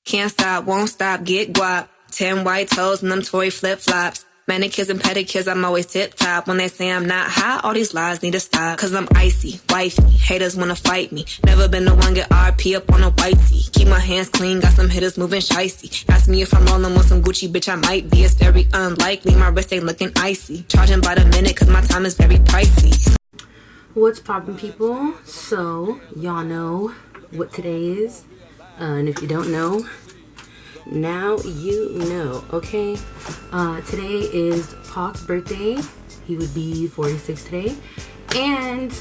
Can't stop, won't stop, get guap. 10 white toes and them Tory flip-flops. Manicures and pedicures, I'm always tip-top. When they say I'm not hot, all these lies need to stop. Cause I'm icy, wifey, haters wanna fight me. Never been the one get RP up on a whitey. Keep my hands clean, got some hitters moving shicey. Ask me if I'm rolling with some Gucci, bitch, I might be. It's very unlikely, my wrist ain't looking icy. Charging by the minute, cause my time is very pricey. What's poppin', people? So, y'all know what today is. And if you don't know, now you know, okay? Today is Pac's birthday. He would be 46 today. And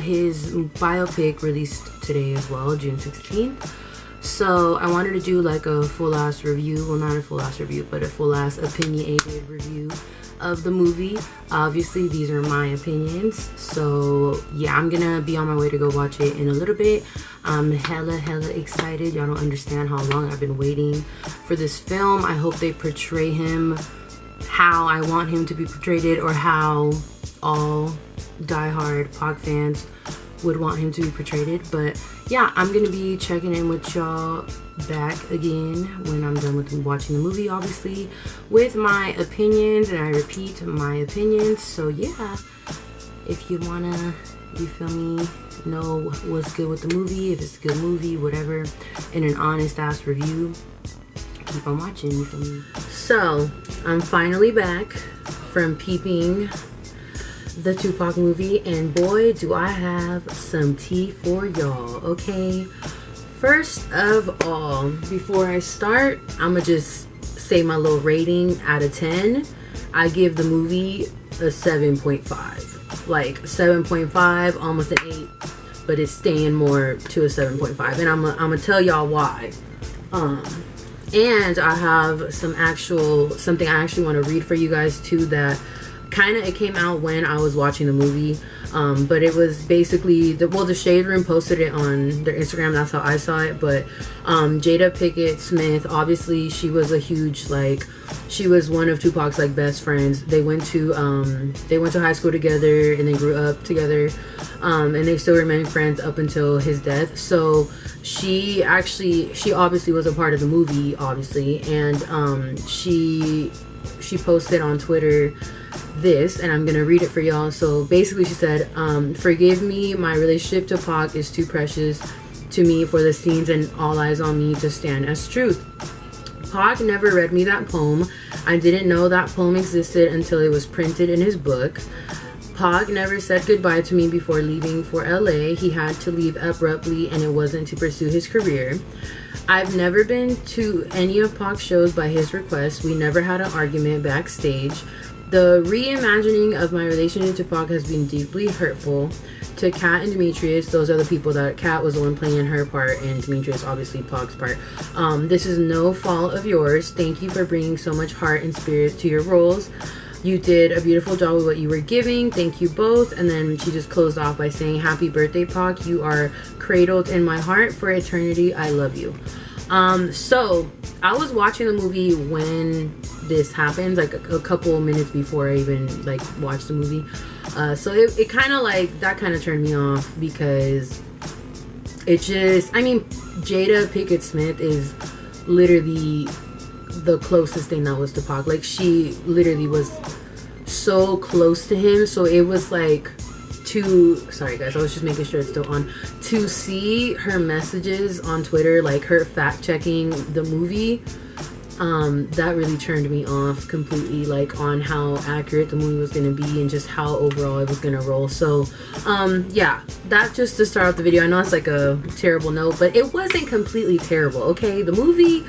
his biopic released today as well, June 16th. So I wanted to do like a full-ass review. Well, not a full-ass review, but a full-ass opinionated review of the movie. Obviously, these are my opinions. So yeah, I'm gonna be on my way to go watch it in a little bit. I'm hella excited. Y'all don't understand how long I've been waiting for this film. I hope they portray him how I want him to be portrayed, or how all diehard Pac fans would want him to be portrayed. But yeah, I'm gonna be checking in with y'all back again when I'm done with watching the movie, obviously, with my opinions, and I repeat, my opinions. So yeah, if you wanna, you feel me, know what's good with the movie, if it's a good movie, whatever, in an honest ass review, keep on watching, you feel me? So I'm finally back from peeping the Tupac movie, and boy, do I have some tea for y'all, okay? First of all, before I start, I'ma just say my little rating out of 10. I give the movie a 7.5. Like 7.5, almost an 8, but it's staying more to a 7.5, and I'm gonna tell y'all why. And I have something I actually want to read for you guys too, that it came out when I was watching the movie, but it was basically the Shade Room posted it on their Instagram. That's how I saw it. But Jada Pinkett Smith, obviously she was a huge, she was one of Tupac's best friends. They went to high school together, and they grew up together, and they still remain friends up until his death. So she obviously was a part of the movie, obviously, and she posted on Twitter this, and I'm gonna read it for y'all. So basically she said, forgive me, my relationship to Pac is too precious to me for the scenes and All Eyez on Me to stand as truth. Pac never read me that poem. I didn't know that poem existed until it was printed in his book. Pac never said goodbye to me before leaving for LA. He had to leave abruptly, and it wasn't to pursue his career. I've never been to any of Pac's shows by his request. We never had an argument backstage. The reimagining of my relationship to Pac has been deeply hurtful. To Kat and Demetrius, those are the people that Kat was the one playing her part, and Demetrius obviously Pac's part. This is no fault of yours. Thank you for bringing so much heart and spirit to your roles. You did a beautiful job with what you were giving. Thank you both. And then she just closed off by saying, happy birthday, Pac. You are cradled in my heart for eternity. I love you. So I was watching the movie when this happens, a couple minutes before I even watched the movie. So it kind of that kind of turned me off, because it just, Jada Pinkett Smith is literally the closest thing that was to Pac. She literally was so close to him. So it was sorry guys, I was just making sure it's still on, to see her messages on Twitter, her fact checking the movie, that really turned me off completely, on how accurate the movie was going to be, and just how overall it was going to roll. So yeah, that just to start off the video. I know it's a terrible note, but it wasn't completely terrible, okay? The movie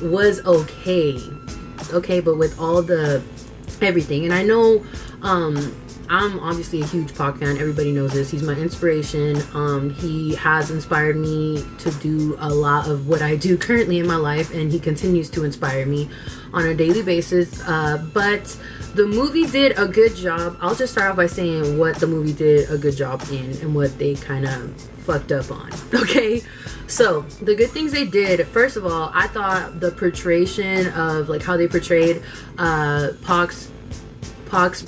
was okay, but with all the everything, and I know I'm obviously a huge Pac fan. Everybody knows this. He's my inspiration. He has inspired me to do a lot of what I do currently in my life, and he continues to inspire me on a daily basis. But the movie did a good job. I'll just start off by saying what the movie did a good job in, and what they kind of fucked up on, okay? So the good things they did, first of all, I thought the portrayal of how they portrayed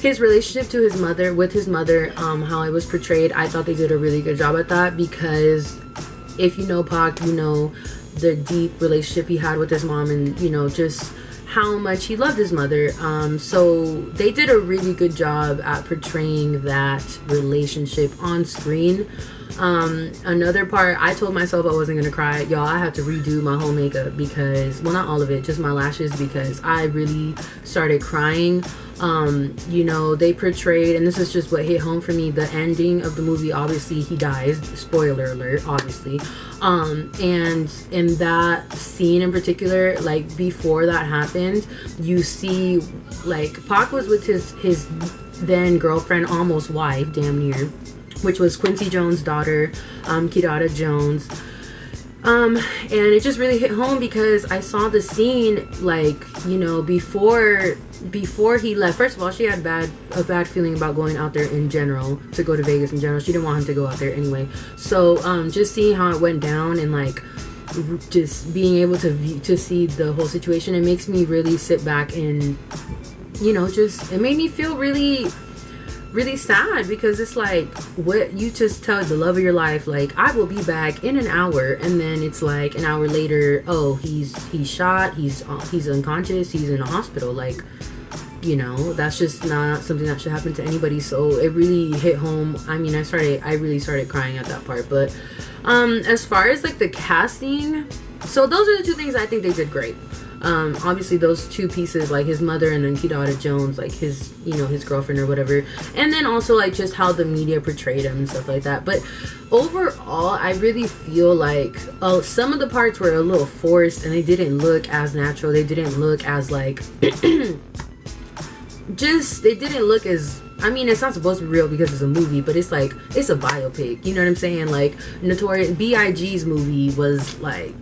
his relationship to his mother, how it was portrayed, I thought they did a really good job at that, because if you know Pac, you know the deep relationship he had with his mom, and you know, just how much he loved his mother. So they did a really good job at portraying that relationship on screen. Another part, I told myself I wasn't gonna cry. Y'all, I had to redo my whole makeup because, well, not all of it, just my lashes, because I really started crying. You know, they portrayed, and this is just what hit home for me, the ending of the movie. Obviously he dies, spoiler alert, obviously. And in that scene in particular, like before that happened, you see like Pac was with his then girlfriend, almost wife, damn near, which was Quincy Jones' daughter, Kidada Jones. And it just really hit home because I saw the scene, like, you know, before he left. First of all, she had a bad feeling about going out there in general, to go to Vegas in general. She didn't want him to go out there anyway. So just seeing how it went down, and like just being able to see the whole situation, it makes me really sit back and, you know, just, it made me feel really sad, because it's like, what you just tell the love of your life, like, I will be back in an hour, and then it's like an hour later, oh, he's shot, he's unconscious, he's in a hospital. Like, you know, that's just not something that should happen to anybody. So it really hit home. I mean, I really started crying at that part. But as far as like the casting, so those are the two things I think they did great. Obviously those two pieces, like his mother and then Kidada Jones, like his, you know, his girlfriend or whatever, and then also like just how the media portrayed him and stuff like that. But overall, I really feel like some of the parts were a little forced, and they didn't look as natural. They didn't look as like just, they didn't look as, I mean, it's not supposed to be real because it's a movie, but it's like, it's a biopic, you know what I'm saying? Like Notorious B.I.G.'s movie was like,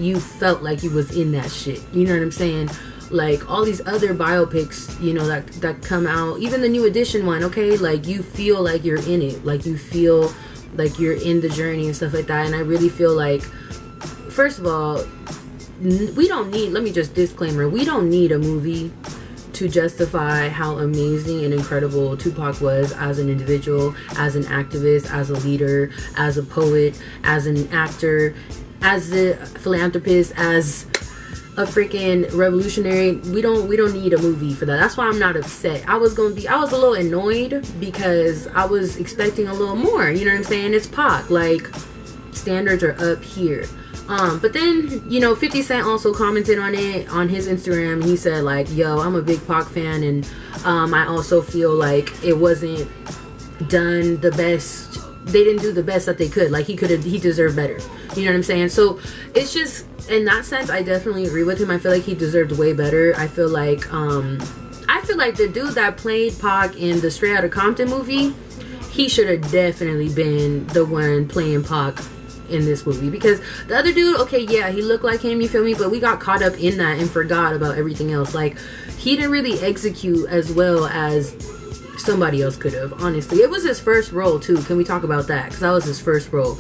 you felt like you was in that shit, you know what I'm saying? Like all these other biopics, you know, that come out, even the New Edition one, okay, like you feel like you're in it, like you feel like you're in the journey and stuff like that. And I really feel like, first of all, we don't need, let me just disclaimer, we don't need a movie to justify how amazing and incredible Tupac was as an individual, as an activist, as a leader, as a poet, as an actor, as a philanthropist, as a freaking revolutionary. We don't need a movie for that. That's why I'm not upset. I was a little annoyed because I was expecting a little more, you know what I'm saying? It's Pac, like standards are up here. But then, you know, 50 Cent also commented on it on his Instagram. He said like, yo, I'm a big Pac fan, and I also feel like it wasn't done the best. They didn't do the best that they could. Like he deserved better. You know what I'm saying? So it's just, in that sense, I definitely agree with him. I feel like he deserved way better. I feel like the dude that played Pac in the Straight Outta Compton movie, he should have definitely been the one playing Pac in this movie, because the other dude, okay, yeah, he looked like him, you feel me, but we got caught up in that and forgot about everything else. Like he didn't really execute as well as somebody else could have. Honestly, it was his first role too. Can we talk about that? Because that was his first role.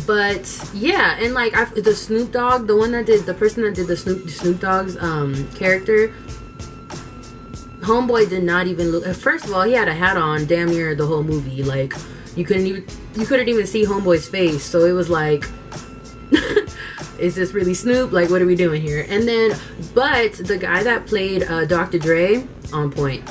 But yeah, and like the Snoop Dogg, the person that did the Snoop Dogg's character, homeboy did not even look. First of all, he had a hat on damn near the whole movie. Like you couldn't even see homeboy's face. So it was like, is this really Snoop? Like, what are we doing here? And then, but the guy that played Dr. Dre, on point.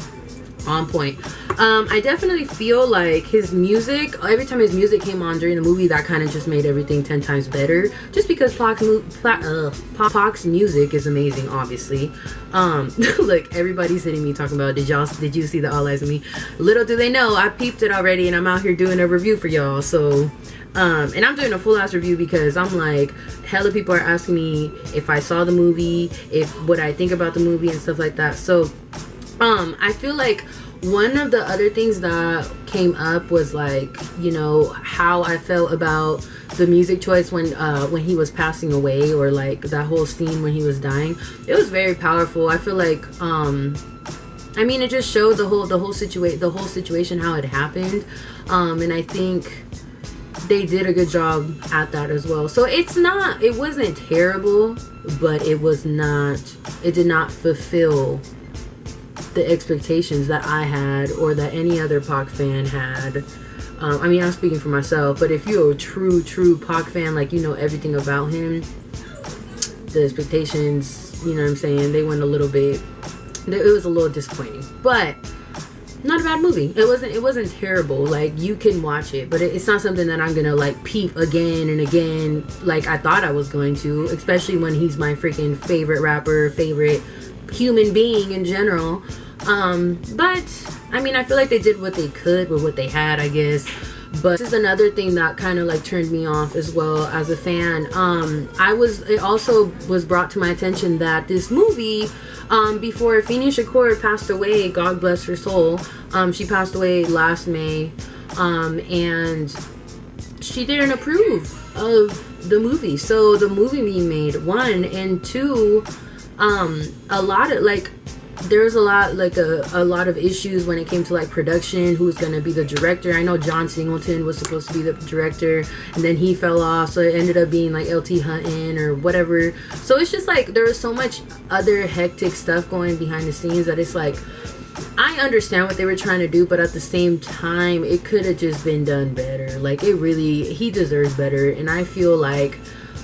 I definitely feel like his music, every time his music came on during the movie, that kind of just made everything 10 times better, just because Pac's music is amazing, obviously. Look, everybody's hitting me talking about, did you see the All Eyez On Me? Little do they know, I peeped it already, and I'm out here doing a review for y'all. So and I'm doing a full ass review because I'm like, hella people are asking me if I saw the movie, what I think about the movie and stuff like that. So I feel like one of the other things that came up was like, you know, how I felt about the music choice when he was passing away, or like that whole scene when he was dying. It was very powerful. I feel like I mean, it just showed the whole situation, how it happened, and I think they did a good job at that as well. So it wasn't terrible, but it did not fulfill the expectations that I had, or that any other Pac fan had. I mean, I'm speaking for myself, but if you're a true Pac fan, like, you know everything about him, the expectations, you know what I'm saying, they went a little bit, it was a little disappointing, but not a bad movie. It wasn't terrible. Like, you can watch it, but it's not something that I'm gonna like peep again and again like I thought I was going to, especially when he's my freaking favorite rapper, favorite human being in general. But I mean, I feel like they did what they could with what they had, I guess. But this is another thing that kind of like turned me off as well as a fan. It also was brought to my attention that this movie, before Afeni Shakur passed away, God bless her soul, she passed away last May, and she didn't approve of the movie. So the movie being made, one, and two, a lot of like, there's a lot of issues when it came to like production, who's gonna be the director. I know John Singleton was supposed to be the director, and then he fell off, so it ended up being like LT Hutton or whatever. So it's just like there was so much other hectic stuff going behind the scenes that it's like, I understand what they were trying to do, but at the same time it could have just been done better. Like, he deserves better, and I feel like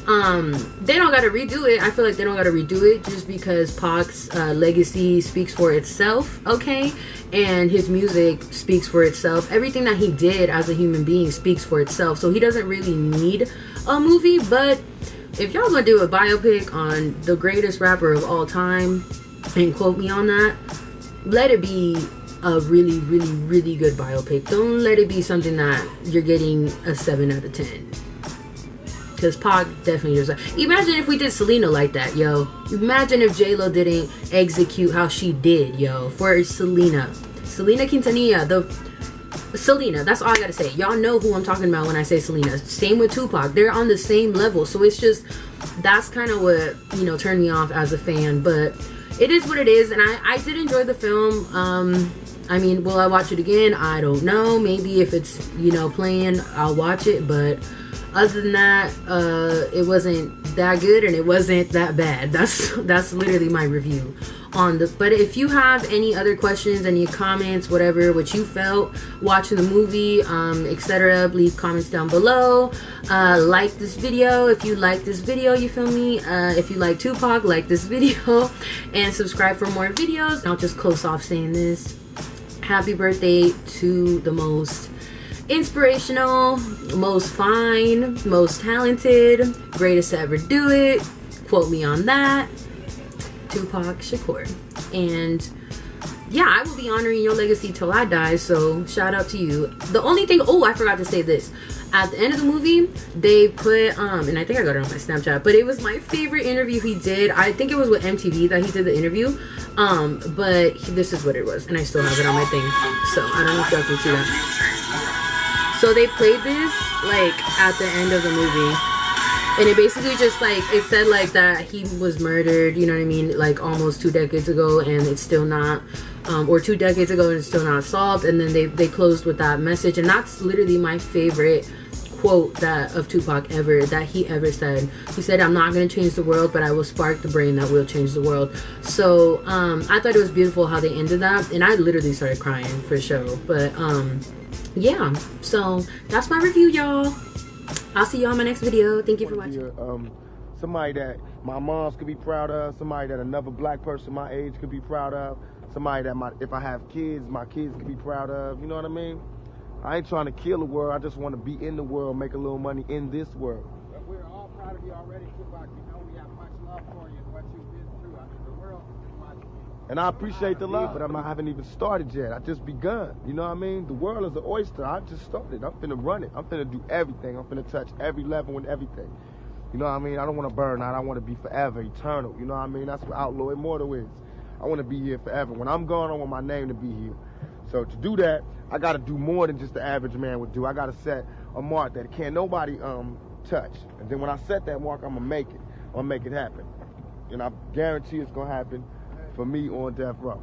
they don't gotta redo it. I feel like they don't gotta redo it just because Pac's legacy speaks for itself, okay? And his music speaks for itself. Everything that he did as a human being speaks for itself. So he doesn't really need a movie. But if y'all gonna do a biopic on the greatest rapper of all time, and quote me on that, let it be a really, really, really good biopic. Don't let it be something that you're getting a 7 out of 10. Because Pac definitely deserves. Imagine if we did Selena like that, yo. Imagine if J-Lo didn't execute how she did, yo. For Selena Quintanilla, Selena, that's all I gotta say. Y'all know who I'm talking about when I say Selena. Same with Tupac. They're on the same level. So it's just, that's kind of what, you know, turned me off as a fan. But it is what it is. And I did enjoy the film. I mean, will I watch it again? I don't know. Maybe if it's, you know, playing, I'll watch it. But other than that, it wasn't that good and it wasn't that bad. That's literally my review on the. But if you have any other questions, any comments, whatever, what you felt watching the movie, etc., leave comments down below. Like this video if you like this video, you feel me? If you like Tupac, like this video, and subscribe for more videos. I'll just close off saying this: happy birthday to the most inspirational, most fine, most talented, greatest to ever do it, quote me on that, Tupac Shakur. And yeah, I will be honoring your legacy till I die, so shout out to you. The only thing, oh, I forgot to say this, at the end of the movie they put and I think I got it on my Snapchat, but it was my favorite interview he did. I think it was with MTV that he did the interview, but this is what it was, and I still have it on my thing, so I don't know if y'all can see that. So they played this like at the end of the movie, and it basically just like, it said like that he was murdered, you know what I mean, like almost 2 decades ago, and it's still not, or 2 decades ago and it's still not solved. And then they closed with that message, and that's literally my favorite quote that of Tupac that he ever said. He said, "I'm not gonna change the world, but I will spark the brain that will change the world." So I thought it was beautiful how they ended that, and I literally started crying for sure. But yeah, so that's my review, y'all. I'll see y'all in my next video. Thank you for watching. Somebody that my moms could be proud of, somebody that another black person my age could be proud of, somebody that if I have kids, my kids could be proud of. You know what I mean? I ain't trying to kill the world. I just want to be in the world, make a little money in this world. But we're all proud of you already, Tupac. You know we have much love for you and what you've been through. I mean, the world is watching you. And I appreciate the love, but I haven't even started yet. I just begun. You know what I mean? The world is an oyster. I just started. I'm finna run it. I'm finna do everything. I'm finna touch every level and everything. You know what I mean? I don't want to burn out. I want to be forever, eternal. You know what I mean? That's what Outlaw Immortal is. I want to be here forever. When I'm gone, I want my name to be here. So to do that, I got to do more than just the average man would do. I got to set a mark that can't nobody touch. And then when I set that mark, I'm going to make it. I'm going to make it happen. And I guarantee it's going to happen for me on death row.